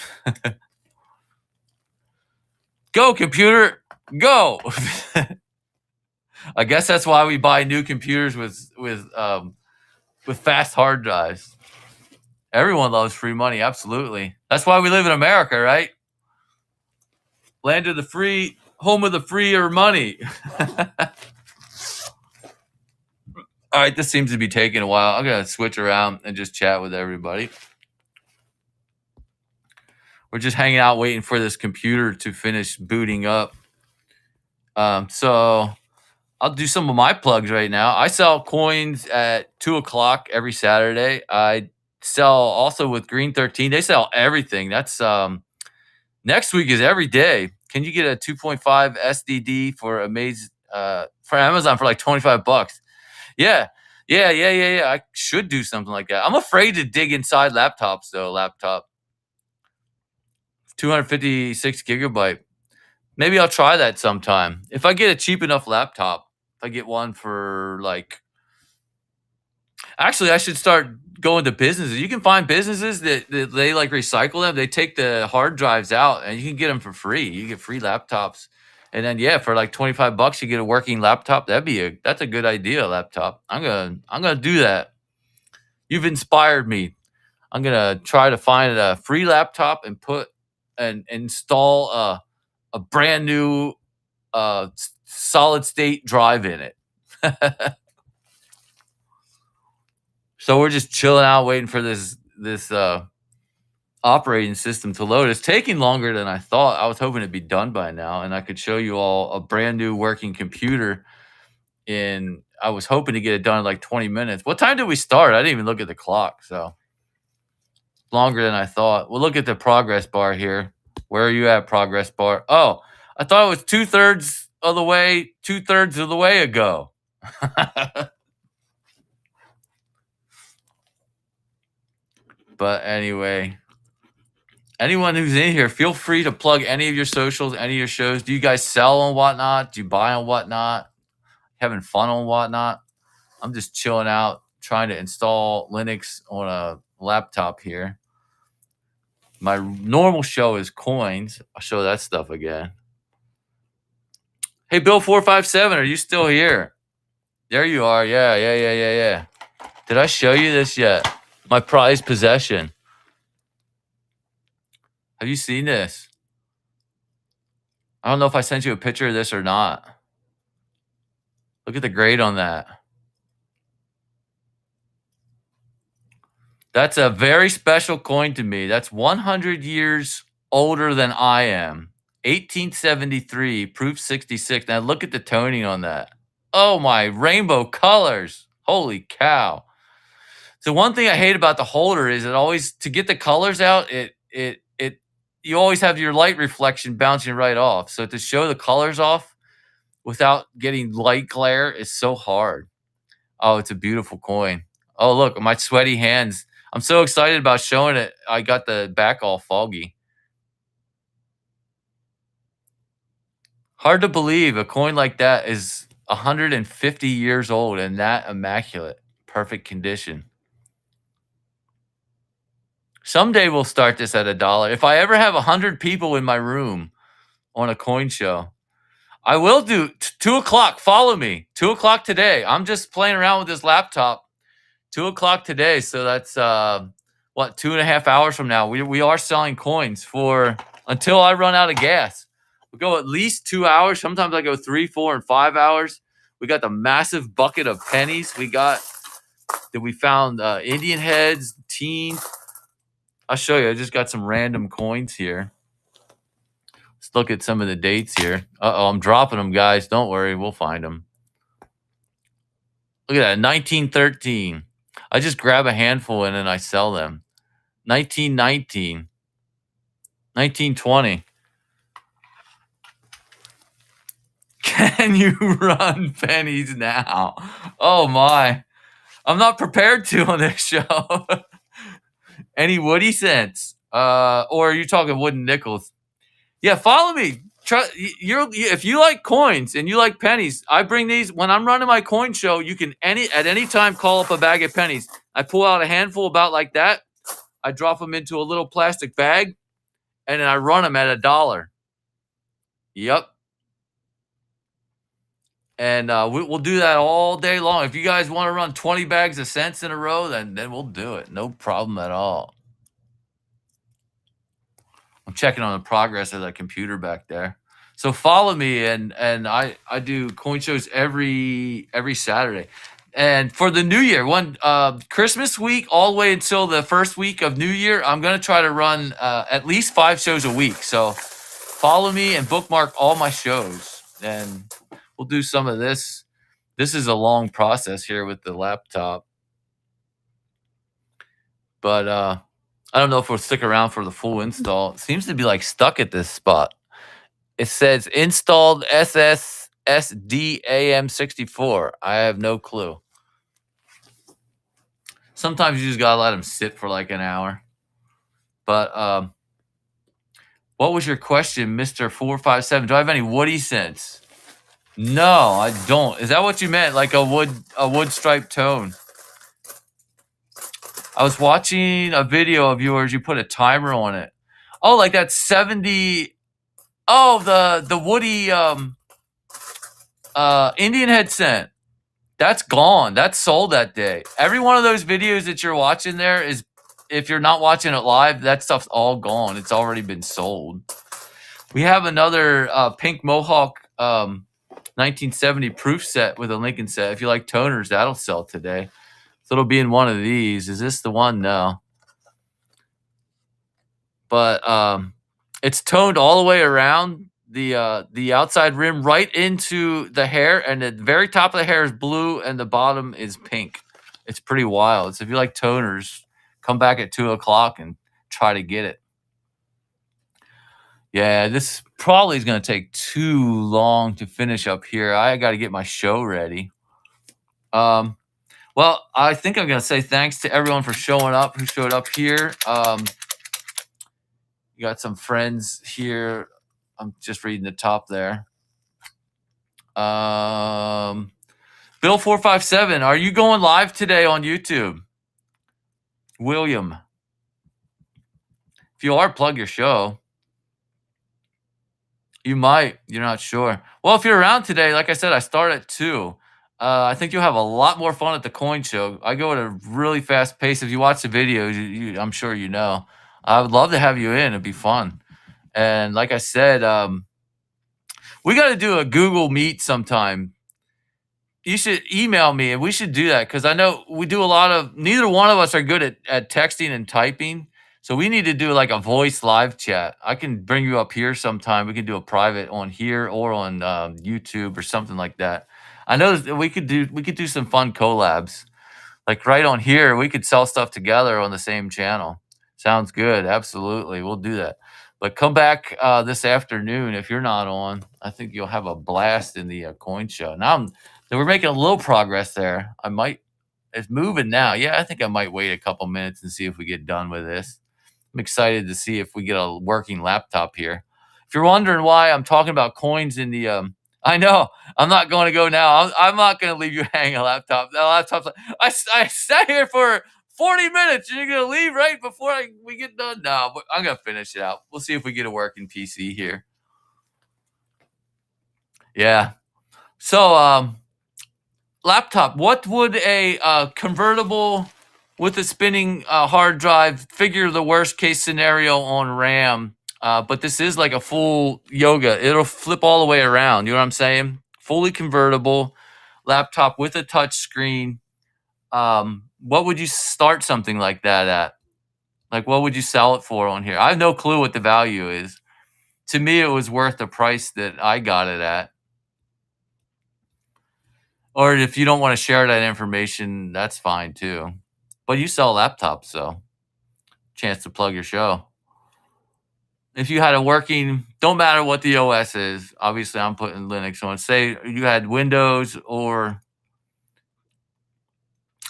Go, computer, go. I guess that's why we buy new computers with fast hard drives. Everyone loves free money, absolutely. That's why we live in America, right? Land of the free, home of the freer money. All right, this seems to be taking a while. I'm going to switch around and just chat with everybody. We're just hanging out waiting for this computer to finish booting up. So I'll do some of my plugs right now. I sell coins at 2 o'clock every Saturday. I sell also with Green 13. They sell everything. That's next week is every day. Can you get a 2.5 SDD for Amazon for like $25? Yeah. I should do something like that. I'm afraid to dig inside laptops though. 256 gigabyte. Maybe I'll try that sometime. If I get a cheap enough laptop, if I get one for actually, I should start going to businesses. You can find businesses that they like recycle them. They take the hard drives out and you can get them for free. You get free laptops. And then for like $25 you get a working laptop. That's a good idea, laptop. I'm gonna do that. You've inspired me. I'm gonna try to find a free laptop and install a brand new solid state drive in it. So we're just chilling out waiting for this operating system to load. It's taking longer than I thought. I was hoping it'd be done by now and I could show you all a brand new working computer I was hoping to get it done in like 20 minutes. What time did we start? I didn't even look at the clock, so longer than I thought. We'll look at the progress bar here. Where are you at, progress bar? Oh, I thought it was 2/3 of the way ago. But anyway, Anyone who's in here, feel free to plug any of your socials, any of your shows. Do you guys sell on Whatnot? Do you buy on Whatnot? Having fun on Whatnot? I'm just chilling out, trying to install Linux on a laptop here. My normal show is Coins. I'll show that stuff again. Hey, Bill457, are you still here? There you are. Yeah. Did I show you this yet? My prized possession. Have you seen this? I don't know if I sent you a picture of this or not. Look at the grade on that. That's a very special coin to me. That's 100 years older than I am. 1873, proof 66. Now look at the toning on that. Oh my, rainbow colors. Holy cow. So one thing I hate about the holder is it always, to get the colors out, you always have your light reflection bouncing right off. So to show the colors off without getting light glare is so hard. Oh, it's a beautiful coin. Oh, look, my sweaty hands. I'm so excited about showing it. I got the back all foggy. Hard to believe a coin like that is 150 years old and that immaculate, perfect condition. Someday we'll start this at $1. If I ever have 100 people in my room on a coin show, I will do 2 o'clock. Follow me. 2 o'clock today. I'm just playing around with this laptop. 2 o'clock today. So that's 2.5 hours from now. We are selling coins for until I run out of gas. We go at least 2 hours. Sometimes I go 3, 4, and 5 hours. We got the massive bucket of pennies. We found Indian heads, teens. I'll show you. I just got some random coins here. Let's look at some of the dates here. Uh-oh, I'm dropping them, guys. Don't worry. We'll find them. Look at that. 1913. I just grab a handful and then I sell them. 1919. 1920. Can you run pennies now? Oh, my. I'm not prepared to on this show. Any Woody cents? Or are you talking wooden nickels? Yeah, follow me. If you like coins and you like pennies, I bring these when I'm running my coin show. You can at any time call up a bag of pennies. I pull out a handful about like that. I drop them into a little plastic bag, and then I run them at $1. Yep. And we'll do that all day long. If you guys want to run 20 bags of cents in a row, then we'll do it. No problem at all. I'm checking on the progress of the computer back there. So follow me, and I do coin shows every Saturday. And for the new year, Christmas week all the way until the first week of New Year, I'm going to try to run at least 5 shows a week. So follow me and bookmark all my shows, and we'll do some of this. This is a long process here with the laptop. But I don't know if we'll stick around for the full install. It seems to be like stuck at this spot. It says installed SSDAM64. I have no clue. Sometimes you just gotta let them sit for like an hour. But what was your question, Mr. 457? Do I have any Woody cents? No, I don't. Is that what you meant? Like a wood stripe tone? I was watching a video of yours. You put a timer on it. Oh, like that 70. Oh, the Woody Indian head cent. That's gone. That's sold that day. Every one of those videos that you're watching there is, if you're not watching it live, that stuff's all gone. It's already been sold. We have another pink Mohawk 1970 proof set with a Lincoln set. If you like toners, that'll sell today. So it'll be in one of these. Is this the one? No. But it's toned all the way around the outside rim right into the hair, and the very top of the hair is blue and the bottom is pink. It's pretty wild. So if you like toners, come back at 2 o'clock and try to get it. Yeah, this probably is going to take too long to finish up here. I got to get my show ready. Well, I think I'm going to say thanks to everyone for showing up, who showed up here. You got some friends here. I'm just reading the top there. Bill 457, are you going live today on YouTube? William, if you are, plug your show. You might. You're not sure. Well, if you're around today, like I said, I start at 2. I think you'll have a lot more fun at the coin show. I go at a really fast pace. If you watch the videos, I'm sure you know. I would love to have you in. It'd be fun. And like I said, we got to do a Google Meet sometime. You should email me and we should do that because I know we do a lot of, neither one of us are good at texting and typing. So we need to do like a voice live chat. I can bring you up here sometime. We can do a private on here or on YouTube or something like that. I know that we could do some fun collabs. Like right on here, we could sell stuff together on the same channel. Sounds good. Absolutely. We'll do that. But come back this afternoon if you're not on. I think you'll have a blast in the coin show. Now we're making a little progress there. It's moving now. Yeah, I think I might wait a couple minutes and see if we get done with this. I'm excited to see if we get a working laptop here. If you're wondering why I'm talking about coins in the, I know I'm not going to go now. I'm not going to leave you hanging a laptop. The laptop's like, I sat here for 40 minutes. You're going to leave right before we get done? No, but I'm going to finish it out. We'll see if we get a working PC here. Yeah. So, laptop, what would a convertible with a spinning hard drive, figure the worst case scenario on RAM, but this is like a full yoga. It'll flip all the way around. You know what I'm saying? Fully convertible laptop with a touch screen. What would you start something like that at? Like, what would you sell it for on here? I have no clue what the value is. To me, it was worth the price that I got it at. Or if you don't want to share that information, that's fine too. But you sell laptops, so chance to plug your show. If you had a working, don't matter what the OS is. Obviously, I'm putting Linux on. Say you had Windows or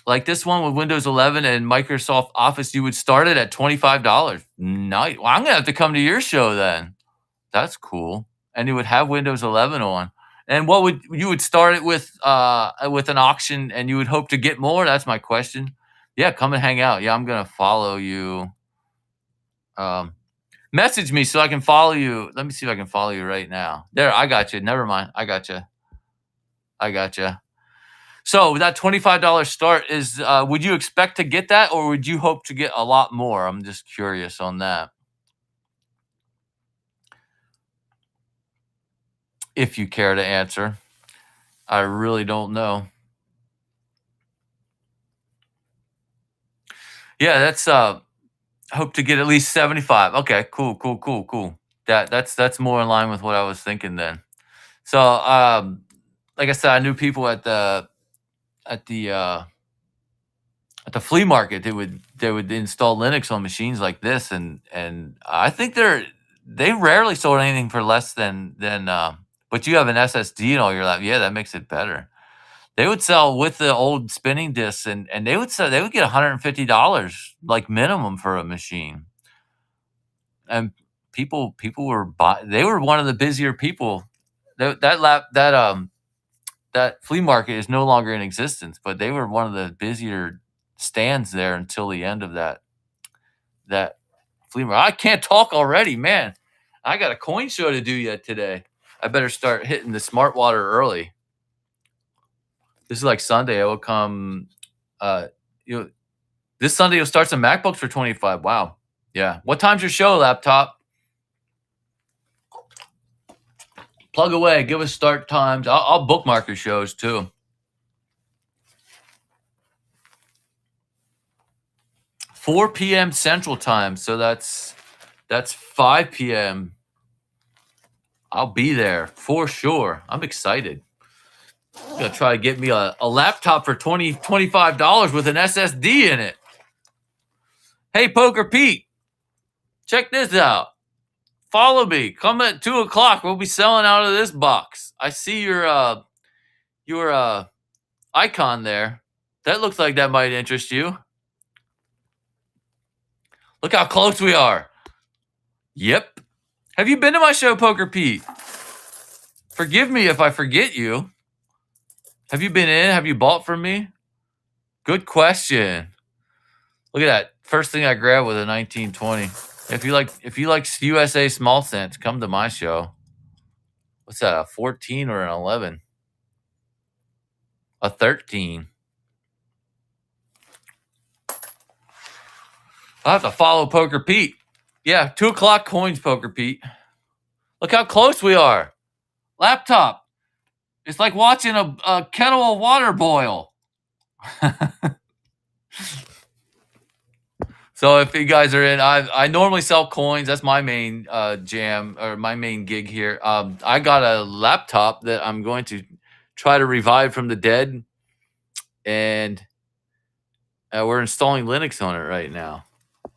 like this one with Windows 11 and Microsoft Office, you would start it at $25. Nice. Well, I'm gonna have to come to your show then. That's cool. And you would have Windows 11 on. And what would you would start it with an auction and you would hope to get more? That's my question. Yeah, come and hang out. Yeah, I'm gonna follow you. Message me so I can follow you. Let me see if I can follow you right now. There, I got you. Never mind. I got you. So that $25 start is, would you expect to get that or would you hope to get a lot more? I'm just curious on that. If you care to answer. I really don't know. Yeah, that's hope to get at least 75. Okay, cool. That's more in line with what I was thinking then. So like I said, I knew people at the flea market. They would install Linux on machines like this, and I think they rarely sold anything for less than but you have an SSD and all your lap. Yeah, that makes it better. They would sell with the old spinning discs, and they would get $150 like minimum for a machine. And people were they were one of the busier people. That flea market is no longer in existence, but they were one of the busier stands there until the end of that flea market. I can't talk already, man. I got a coin show to do yet today. I better start hitting the smart water early. This is like Sunday. I will come. This Sunday you'll start some MacBooks for 25. Wow. Yeah. What time's your show, laptop? Plug away. Give us start times. I'll bookmark your shows too. 4 p.m. Central Time. So that's 5 p.m. I'll be there for sure. I'm excited. I'm gonna try to get me a laptop for $25 with an SSD in it. Hey, Poker Pete, check this out. Follow me. Come at 2 o'clock. We'll be selling out of this box. I see your icon there. That looks like that might interest you. Look how close we are. Yep. Have you been to my show, Poker Pete? Forgive me if I forget you. Have you been in? Have you bought from me? Good question. Look at that. First thing I grabbed was a 1920. If you like USA small cents, come to my show. What's that? A 14 or an 11? A 13. I'll have to follow Poker Pete. Yeah, 2 o'clock coins, Poker Pete. Look how close we are. Laptop. It's like watching a kettle of water boil. So if you guys are in, I normally sell coins. That's my main jam or my main gig here. I got a laptop that I'm going to try to revive from the dead, and we're installing Linux on it right now,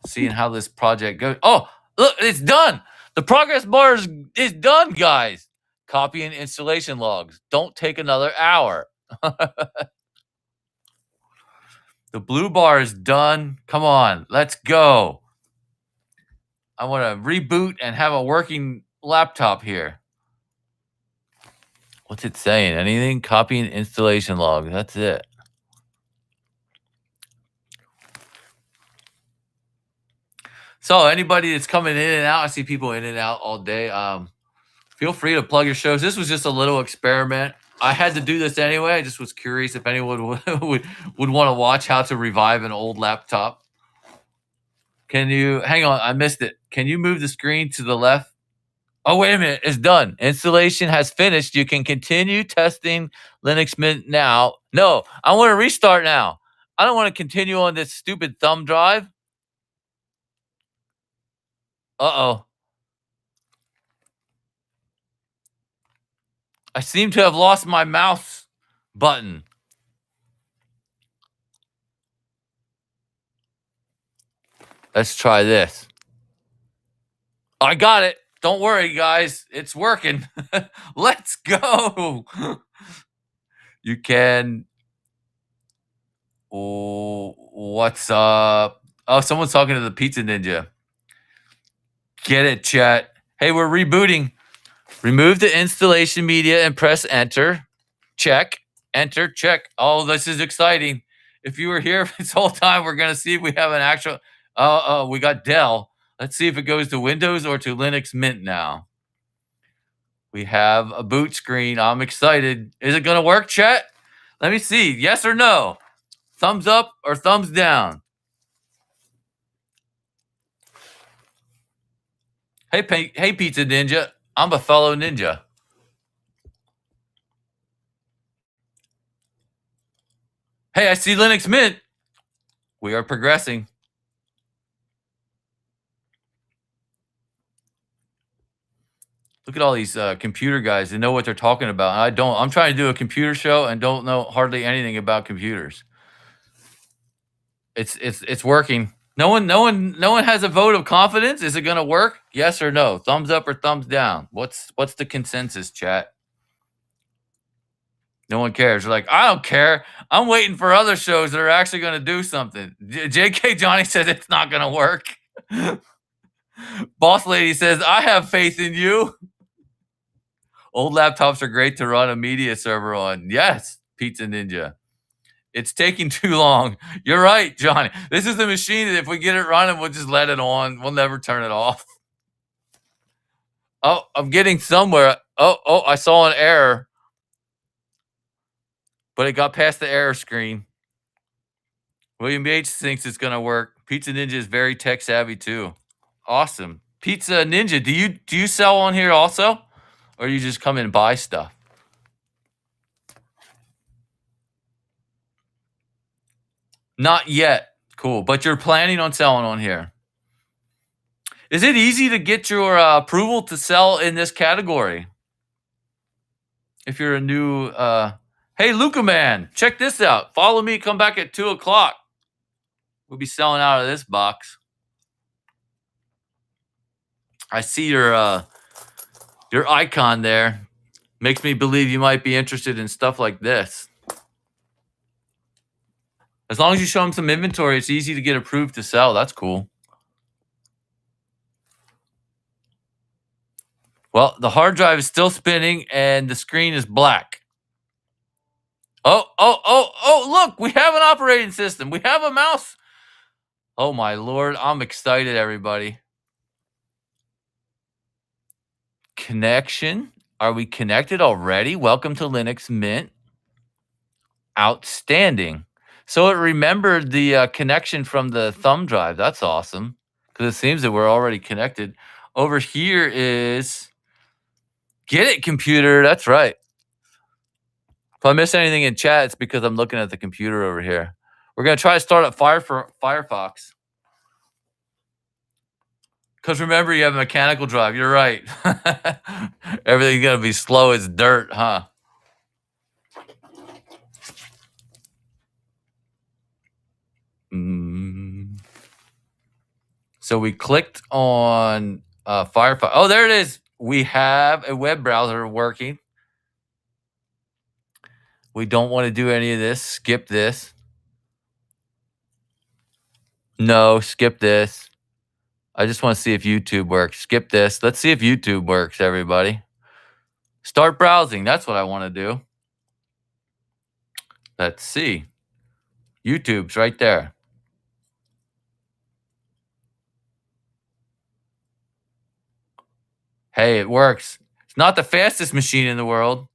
seeing how this project goes. Oh, look, it's done. The progress bar is done, guys. Copy and installation logs. Don't take another hour. The blue bar is done. Come on, let's go. I want to reboot and have a working laptop here. What's it saying? Anything? Copy and installation log. That's it. So anybody that's coming in and out, I see people in and out all day. Feel free to plug your shows. This was just a little experiment. I had to do this anyway. I just was curious if anyone would want to watch how to revive an old laptop. Can you hang on? I missed it. Can you move the screen to the left? Oh, wait a minute. It's done. Installation has finished. You can continue testing Linux Mint now. No, I want to restart now. I don't want to continue on this stupid thumb drive. Uh-oh. I seem to have lost my mouse button. Let's try this. I got it. Don't worry, guys. It's working. Let's go. You can. Oh, what's up? Oh, someone's talking to the Pizza Ninja. Get it, chat. Hey, we're rebooting. Remove the installation media and press enter. Check. Enter. Check. Oh, this is exciting. If you were here this whole time, we're going to see if we have an actual. Oh, we got Dell. Let's see if it goes to Windows or to Linux Mint now. We have a boot screen. I'm excited. Is it going to work, chat? Let me see. Yes or no? Thumbs up or thumbs down? Hey, Pizza Ninja. I'm a fellow ninja. Hey, I see Linux Mint. We are progressing. Look at all these computer guys. They know what they're talking about. I don't. I'm trying to do a computer show and don't know hardly anything about computers. It's working. No one has a vote of confidence. Is it going to work? Yes or no? Thumbs up or thumbs down? What's the consensus, chat? No one cares. They're like, I don't care. I'm waiting for other shows that are actually going to do something. JK Johnny says it's not going to work. Boss Lady says, I have faith in you. Old laptops are great to run a media server on. Yes, Pizza Ninja. It's taking too long. You're right, Johnny. This is the machine that if we get it running, we'll just let it on. We'll never turn it off. Oh, I'm getting somewhere. Oh, I saw an error. But it got past the error screen. William H thinks it's going to work. Pizza Ninja is very tech savvy too. Awesome. Pizza Ninja, do you sell on here also? Or you just come in and buy stuff? Not yet. Cool. But you're planning on selling on here. Is it easy to get your approval to sell in this category? If you're a new... Hey, Luca Man, check this out. Follow me. Come back at 2 o'clock. We'll be selling out of this box. I see your icon there. Makes me believe you might be interested in stuff like this. As long as you show them some inventory, it's easy to get approved to sell. That's cool. Well, the hard drive is still spinning and the screen is black. Oh, look, we have an operating system. We have a mouse. Oh my lord, I'm excited, everybody. Connection. Are we connected already? Welcome to Linux Mint. Outstanding. So it remembered the connection from the thumb drive. That's awesome because it seems that we're already connected. Over here is get it, computer. That's right. If I miss anything in chat, it's because I'm looking at the computer over here. We're going to try to start up Firefox. Because remember, you have a mechanical drive. You're right. Everything's going to be slow as dirt, huh? So we clicked on Firefox. Oh, there it is. We have a web browser working. We don't want to do any of this. Skip this. No, skip this. I just want to see if YouTube works. Skip this. Let's see if YouTube works, everybody. Start browsing. That's what I want to do. Let's see. YouTube's right there. Hey, it works. It's not the fastest machine in the world,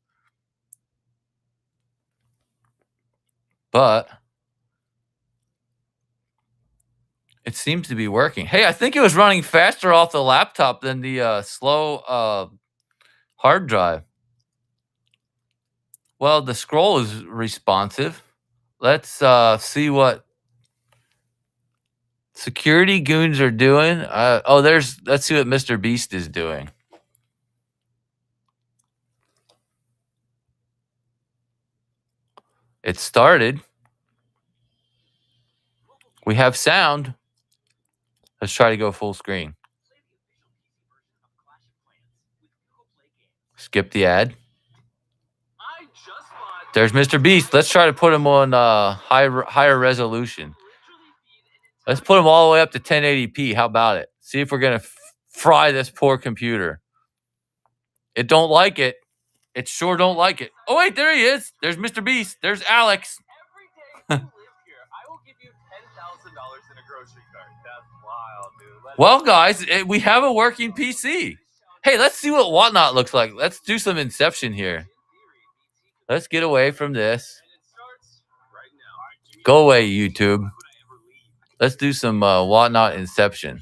but it seems to be working. Hey, I think it was running faster off the laptop than the slow hard drive. Well, the scroll is responsive. Let's see what security goons are doing. Let's see what Mr. Beast is doing. It started. We have sound. Let's try to go full screen. Skip the ad. There's Mr. Beast. Let's try to put him on higher resolution. Let's put him all the way up to 1080p. How about it? See if we're going to fry this poor computer. It don't like it. It sure don't like it. Oh, wait, there he is. There's Mr. Beast. There's Alex. Every day you live here, I will give you $10,000 in a grocery cart. That's wild, dude. Well, guys, we have a working PC. Hey, let's see what Whatnot looks like. Let's do some Inception here. Let's get away from this. Go away, YouTube. Let's do some Whatnot Inception.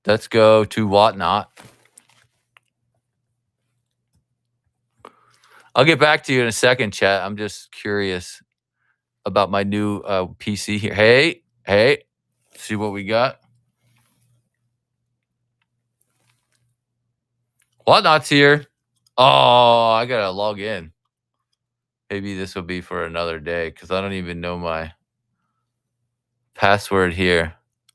Let's go to Whatnot. I'll get back to you in a second, chat. I'm just curious about my new PC here. Hey, see what we got? Whatnot's here. Oh, I gotta log in. Maybe this will be for another day because I don't even know my password here.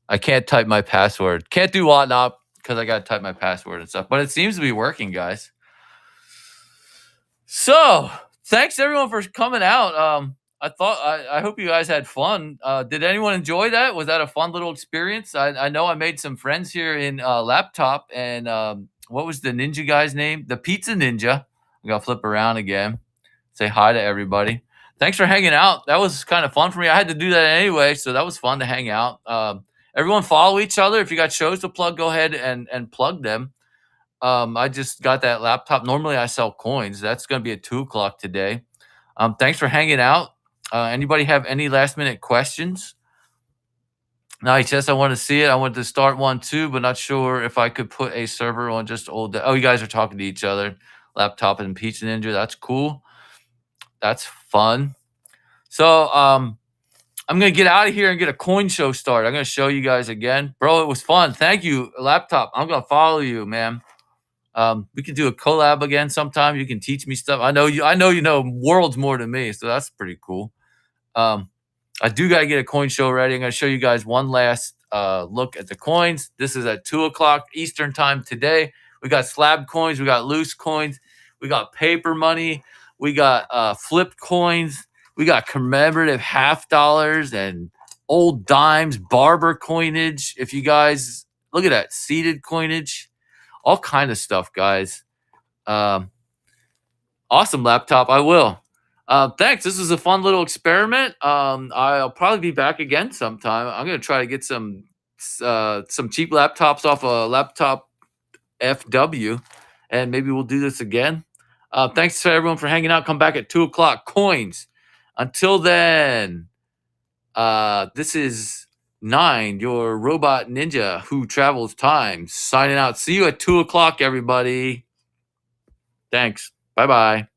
I can't type my password. Can't do Whatnot because I gotta type my password and stuff. But it seems to be working, guys. So thanks everyone for coming out. I hope you guys had fun. Did anyone enjoy that? Was that a fun little experience? I know I made some friends here in Laptop, and what was the ninja guy's name? The Pizza Ninja. I'm gonna flip around again. Say hi to everybody. Thanks for hanging out. That was kind of fun for me. I had to do that anyway, so that was fun to hang out. Everyone follow each other. If you got shows to plug, go ahead and plug them. I just got that laptop. Normally I sell coins. That's going to be at 2:00 today. Thanks for hanging out. Anybody have any last minute questions? Nice. Yes, I want to see it. I wanted to start one too, but not sure if I could put a server on just old. Oh, you guys are talking to each other. Laptop and Pizza Ninja. That's cool. That's fun. So I'm going to get out of here and get a coin show started. I'm going to show you guys again. Bro, it was fun. Thank you, Laptop. I'm going to follow you, man. We could do a collab again sometime. You can teach me stuff. I know you know worlds more than me, so that's pretty cool. I do got to get a coin show ready. I'm going to show you guys one last look at the coins. This is at 2:00 Eastern time today. We got slab coins. We got loose coins. We got paper money. We got flipped coins. We got commemorative $50 and old dimes, barber coinage. If you guys Look at that. Seated coinage. All kind of stuff, guys. Awesome laptop. I will. Thanks. This was a fun little experiment. I'll probably be back again sometime. I'm gonna try to get some cheap laptops off a laptop FW, and maybe we'll do this again. Thanks to everyone for hanging out. Come back at 2:00 coins. Until then, this is 9, your robot ninja who travels time, signing out. See you at 2:00, everybody. Thanks. Bye bye.